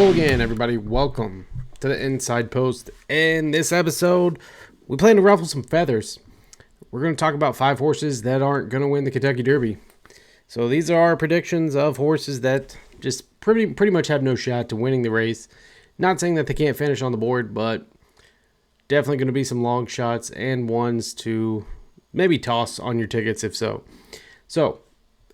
Hello again, everybody. Welcome to the Inside Post. In this episode, we plan to ruffle some feathers. We're going to talk about 5 horses that aren't going to win the Kentucky Derby. So these are our predictions of horses that just pretty much have no shot to winning the race. Not saying that they can't finish on the board, but definitely going to be some long shots and ones to maybe toss on your tickets if so. So,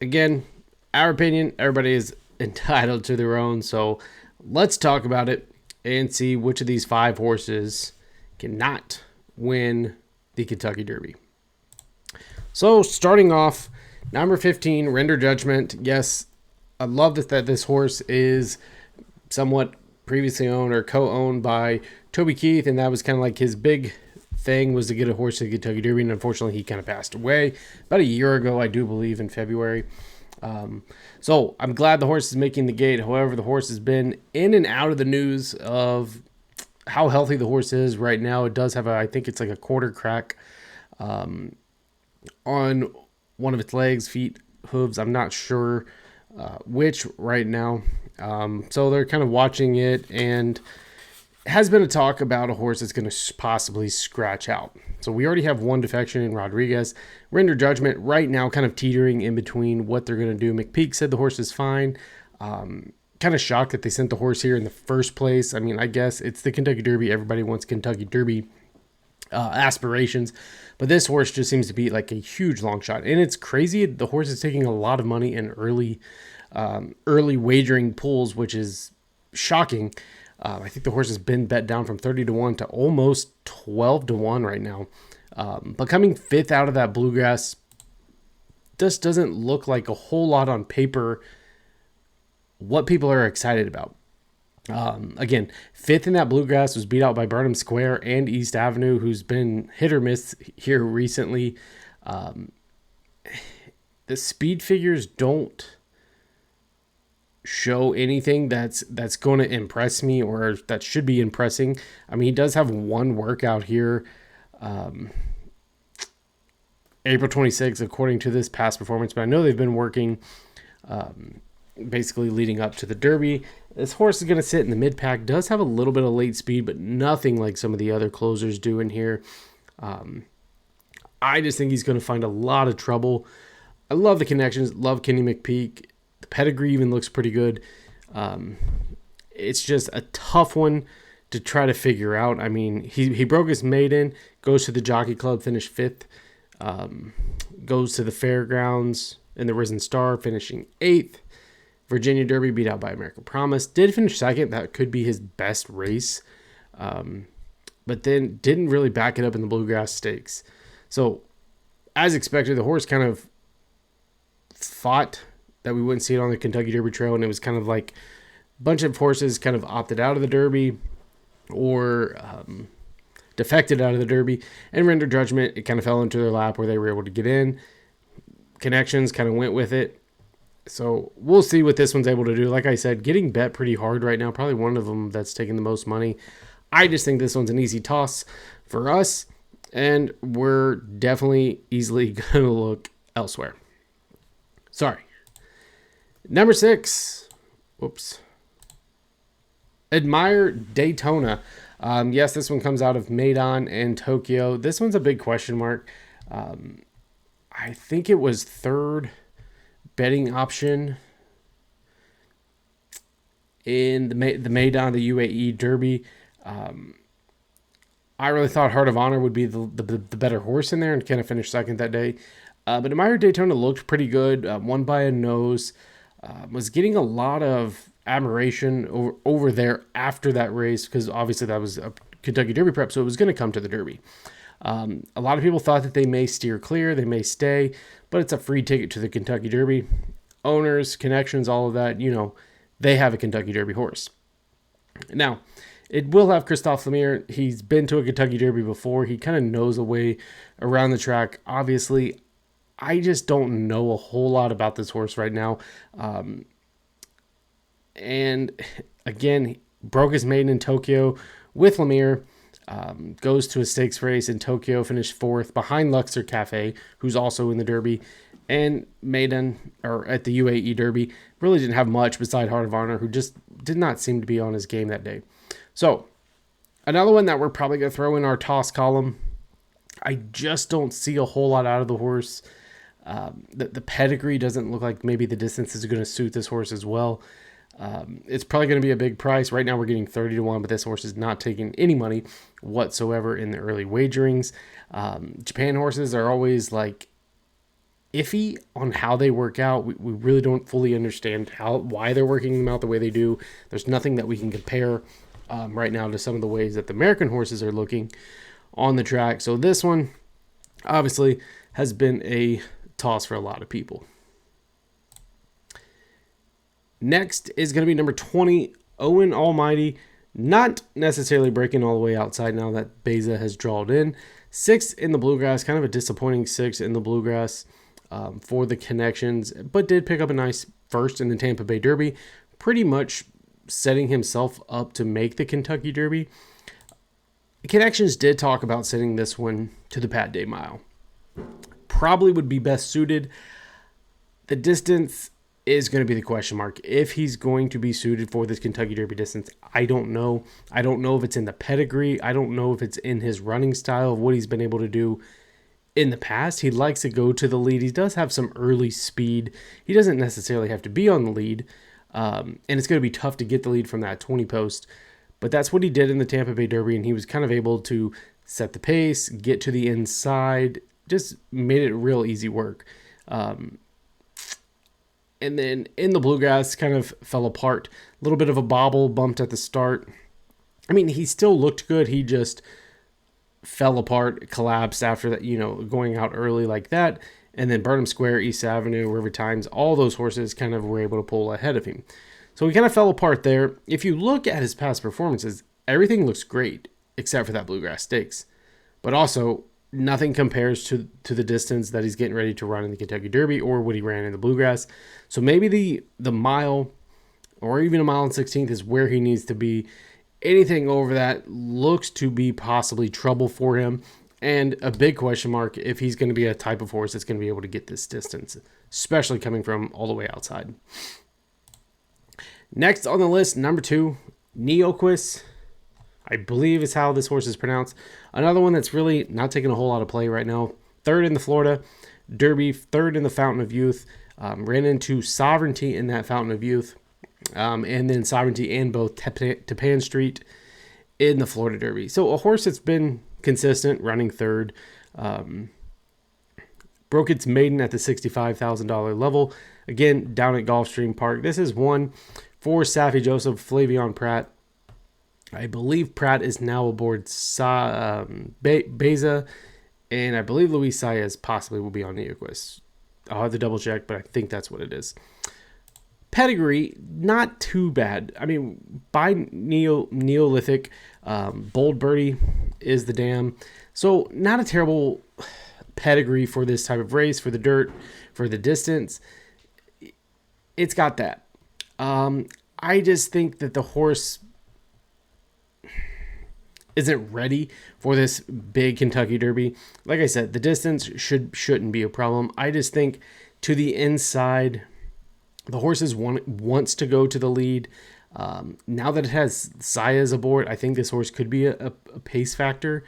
again, our opinion, everybody is entitled to their own, so let's talk about it and see which of these 5 horses cannot win the Kentucky Derby. So, starting off, number 15, Render Judgment. Yes, I love that this horse is somewhat previously owned or co-owned by Toby Keith, and that was kind of like his big thing was to get a horse to the Kentucky Derby, and unfortunately he kind of passed away about a year ago, I do believe, in February. So I'm glad the horse is making the gate. However, the horse has been in and out of the news of how healthy the horse is right now. It does have I think it's like a quarter crack on one of its legs, feet, hooves. I'm not sure which right now. So they're kind of watching it, and has been a talk about a horse that's going to possibly scratch out. So we already have one defection in Rodriguez. Render Judgment right now kind of teetering in between what they're going to do. McPeak said the horse is fine. Kind of shocked that they sent the horse here in the first place. I mean, I guess it's the Kentucky Derby. Everybody wants Kentucky Derby aspirations. But this horse just seems to be like a huge long shot. And it's crazy. The horse is taking a lot of money in early wagering pools, which is shocking. I think the horse has been bet down from 30-1 to almost 12-1 right now. But coming 5th out of that Bluegrass just doesn't look like a whole lot on paper what people are excited about. Again, 5th in that Bluegrass was beat out by Burnham Square and East Avenue, who's been hit or miss here recently. The speed figures don't show anything that's going to impress me or that should be impressing. I mean, he does have one workout here, April 26th, according to this past performance, but I know they've been working basically leading up to the Derby. This horse is going to sit in the mid-pack, does have a little bit of late speed, but nothing like some of the other closers do in here. I just think he's going to find a lot of trouble. I love the connections, love Kenny McPeak. The pedigree even looks pretty good. It's just a tough one to try to figure out. I mean, he broke his maiden, goes to the Jockey Club, finished 5th, goes to the Fairgrounds in the Risen Star, finishing 8th. Virginia Derby beat out by American Promise. Did finish 2nd. That could be his best race. But then didn't really back it up in the Bluegrass Stakes. So, as expected, the horse kind of thought that we wouldn't see it on the Kentucky Derby trail, and it was kind of like a bunch of horses kind of opted out of the Derby or defected out of the Derby, and Render Judgment, it kind of fell into their lap where they were able to get in. Connections kind of went with it. So we'll see what this one's able to do. Like I said, getting bet pretty hard right now, probably one of them that's taking the most money. I just think this one's an easy toss for us, and we're definitely easily going to look elsewhere. Sorry. Number 6, Admire Daytona. Yes, this one comes out of Maidan and Tokyo. This one's a big question mark. I think it was 3rd betting option in the Maidan, the UAE Derby. I really thought Heart of Honor would be the better horse in there and kind of finished 2nd that day. But Admire Daytona looked pretty good, won by a nose. Was getting a lot of admiration over there after that race because obviously that was a Kentucky Derby prep, so it was going to come to the Derby. A lot of people thought that they may steer clear, they may stay, but it's a free ticket to the Kentucky Derby. Owners, connections, all of that, they have a Kentucky Derby horse. Now, it will have Christophe Lemire. He's been to a Kentucky Derby before. He kind of knows a way around the track. Obviously, I just don't know a whole lot about this horse right now. And again, broke his maiden in Tokyo with Lemire. Goes to a stakes race in Tokyo, finished 4th behind Luxor Cafe, who's also in the Derby. And Maiden, or at the UAE Derby, really didn't have much beside Heart of Honor, who just did not seem to be on his game that day. So another one that we're probably going to throw in our toss column. I just don't see a whole lot out of the horse. The pedigree doesn't look like maybe the distance is going to suit this horse as well. It's probably going to be a big price. Right now we're getting 30-1, but this horse is not taking any money whatsoever in the early wagerings. Japan horses are always like iffy on how they work out. We really don't fully understand why they're working them out the way they do. There's nothing that we can compare right now to some of the ways that the American horses are looking on the track. So this one obviously has been a toss for a lot of people. Next is going to be number 20, Owen Almighty. Not necessarily breaking all the way outside now that Beza has drawed in. 6th in the Bluegrass, kind of a disappointing 6th in the Bluegrass for the connections, but did pick up a nice first in the Tampa Bay Derby, pretty much setting himself up to make the Kentucky Derby. Connections did talk about sending this one to the Pat Day Mile. Probably would be best suited. The distance is going to be the question mark. If he's going to be suited for this Kentucky Derby distance, I don't know. I don't know if it's in the pedigree. I don't know if it's in his running style of what he's been able to do in the past. He likes to go to the lead. He does have some early speed. He doesn't necessarily have to be on the lead. And it's going to be tough to get the lead from that 20 post. But that's what he did in the Tampa Bay Derby, and he was kind of able to set the pace, get to the inside, just made it real easy work. And then in the Bluegrass, kind of fell apart. A little bit of a bobble, bumped at the start. I mean, he still looked good. He just fell apart, collapsed after that, going out early like that. And then Burnham Square, East Avenue, River Times, all those horses kind of were able to pull ahead of him. So he kind of fell apart there. If you look at his past performances, everything looks great except for that Bluegrass Stakes. But also, nothing compares to the distance that he's getting ready to run in the Kentucky Derby or what he ran in the Bluegrass. So maybe the mile or even a mile and 16th is where he needs to be. Anything over that looks to be possibly trouble for him. And a big question mark if he's going to be a type of horse that's going to be able to get this distance, especially coming from all the way outside. Next on the list, number 2, Neoquist. I believe is how this horse is pronounced. Another one that's really not taking a whole lot of play right now. 3rd in the Florida Derby, 3rd in the Fountain of Youth. Ran into Sovereignty in that Fountain of Youth. And then Sovereignty and both Tapan Street in the Florida Derby. So a horse that's been consistent, running 3rd. Broke its maiden at the $65,000 level. Again, down at Gulfstream Park. This is one for Saffie Joseph, Flavion Pratt. I believe Pratt is now aboard Beza, and I believe Luis Saez possibly will be on Neoquist. I'll have to double check, but I think that's what it is. Pedigree, not too bad. I mean, by Neolithic, Bold Birdie is the dam. So not a terrible pedigree for this type of race, for the dirt, for the distance. It's got that. I just think that the horse isn't ready for this big Kentucky Derby. Like I said, the distance shouldn't be a problem. I just think to the inside, the horse wants to go to the lead. Now that it has Saez aboard, I think this horse could be a pace factor.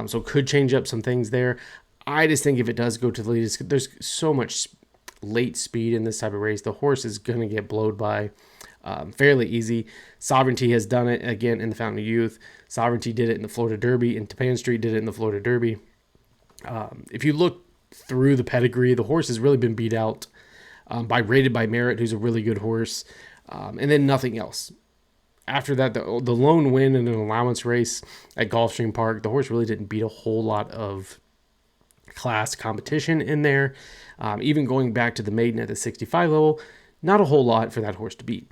So could change up some things there. I just think if it does go to the lead, there's so much late speed in this type of race. The horse is going to get blowed by fairly easy. Sovereignty has done it again in the Fountain of Youth. Sovereignty did it in the Florida Derby, and Tapan Street did it in the Florida Derby. If you look through the pedigree, the horse has really been beat out by Rated by Merit, who's a really good horse, and then nothing else. After that, the lone win in an allowance race at Gulfstream Park, the horse really didn't beat a whole lot of class competition in there. Even going back to the maiden at the 65 level, not a whole lot for that horse to beat.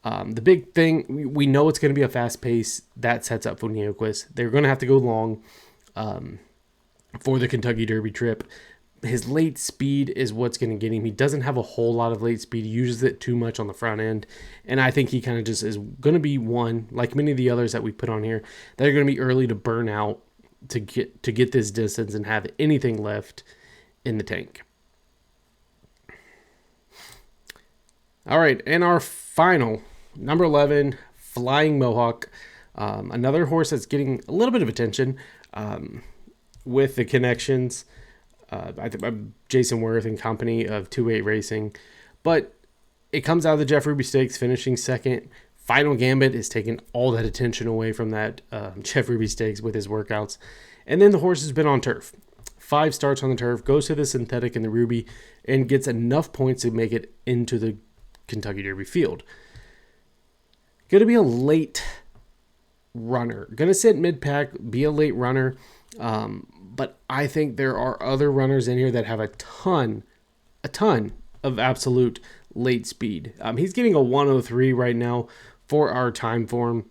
The big thing, we know it's going to be a fast pace. That sets up for Neoquist. They're going to have to go long for the Kentucky Derby trip. His late speed is what's going to get him. He doesn't have a whole lot of late speed. He uses it too much on the front end. And I think he kind of just is going to be one, like many of the others that we put on here, that are going to be early to burn out to get this distance and have anything left in the tank. All right, and our final number 11, Flying Mohawk. Another horse that's getting a little bit of attention with the connections. I think Jason Worth and company of 2-8 Racing. But it comes out of the Jeff Ruby Stakes, finishing second. Final Gambit is taking all that attention away from that Jeff Ruby Stakes with his workouts. And then the horse has been on turf. 5 starts on the turf, goes to the synthetic and the Ruby, and gets enough points to make it into the Kentucky Derby field. Going to be a late runner. Going to sit mid-pack, be a late runner. But I think there are other runners in here that have a ton of absolute late speed. He's getting a 103 right now for our time form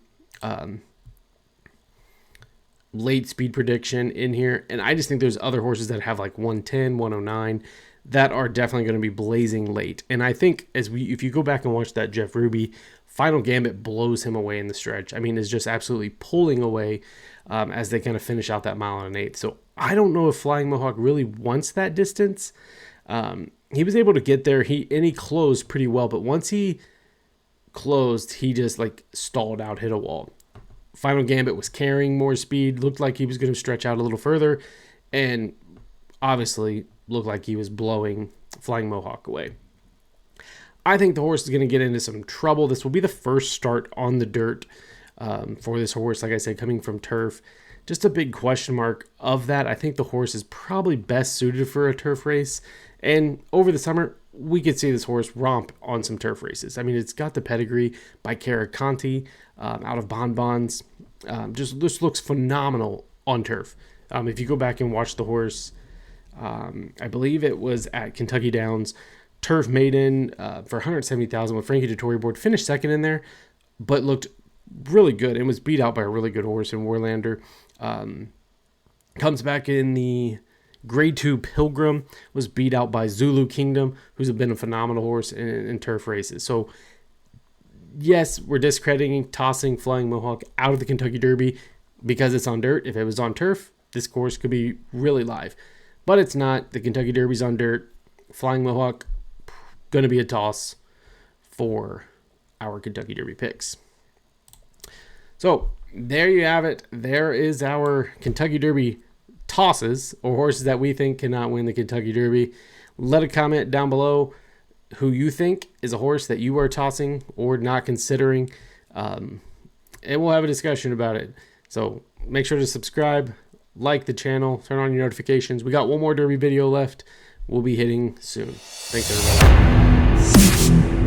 late speed prediction in here. And I just think there's other horses that have like 110, 109 that are definitely going to be blazing late. And I think if you go back and watch that Jeff Ruby, Final Gambit blows him away in the stretch. I mean, is just absolutely pulling away as they kind of finish out that mile and an eighth. So I don't know if Flying Mohawk really wants that distance. He was able to get there. He closed pretty well, but once he closed, he just like stalled out, hit a wall. Final Gambit was carrying more speed, looked like he was going to stretch out a little further, and obviously looked like he was blowing Flying Mohawk away. I think the horse is going to get into some trouble. This will be the first start on the dirt for this horse, like I said, coming from turf. Just a big question mark of that. I think the horse is probably best suited for a turf race. And over the summer, we could see this horse romp on some turf races. I mean, it's got the pedigree by Caraconti out of Bonbons. Just this looks phenomenal on turf. If you go back and watch the horse, I believe it was at Kentucky Downs, turf maiden for $170,000 with Frankie Dettori board. Finished second in there, but looked really good and was beat out by a really good horse in Warlander. Comes back in the Grade 2 Pilgrim, was beat out by Zulu Kingdom, who's been a phenomenal horse in turf races. So, yes, we're discrediting, tossing Flying Mohawk out of the Kentucky Derby because it's on dirt. If it was on turf, this course could be really live. But it's not. The Kentucky Derby's on dirt. Flying Mohawk, going to be a toss for our Kentucky Derby picks. So, there you have it. There is our Kentucky Derby tosses, or horses that we think cannot win the Kentucky Derby. Let a comment down below who you think is a horse that you are tossing or not considering, and we'll have a discussion about it. So make sure to subscribe, like the channel, turn on your notifications. We got one more Derby video left. We'll be hitting soon. Thanks, everybody.